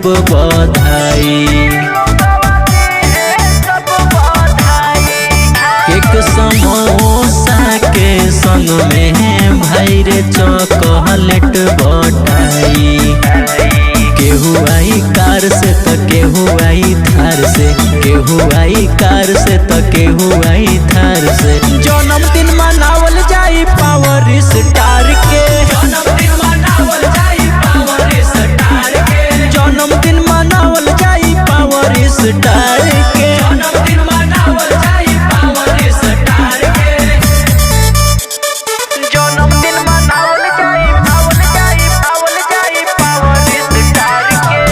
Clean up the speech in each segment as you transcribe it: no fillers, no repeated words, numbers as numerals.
बधाई। केक समोसा के संग में भाई रे चॉकलेट बटाई। केहू आई कार से तो केहू आई थार से, केहू आई कार से तो केहू आई थार से। जन्मदिन मनावल जाई पावर स्टार के, जन्मदिन मनावल जाई पावर स्टार के, जन्मदिन मनावल जाई पावर स्टार के, जन्मदिन मनावल जाई पावर स्टार के, जन्मदिन मनावल जाई पावर स्टार के।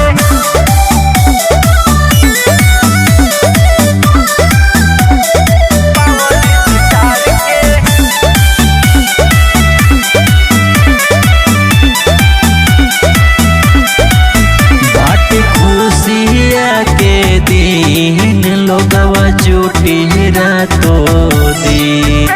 के दिन लोगवा जुटी रातों दिन,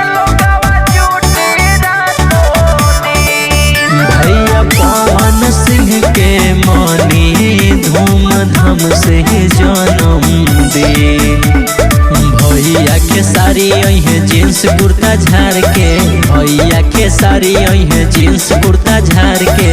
भैया पवन सिंह के मनी धूमधाम से जन्मदिन। भैया के साड़ी अहे जींस कुर्ता झाड़ के, भैया के साड़ी अहे जींस कुर्ता झाड़ के।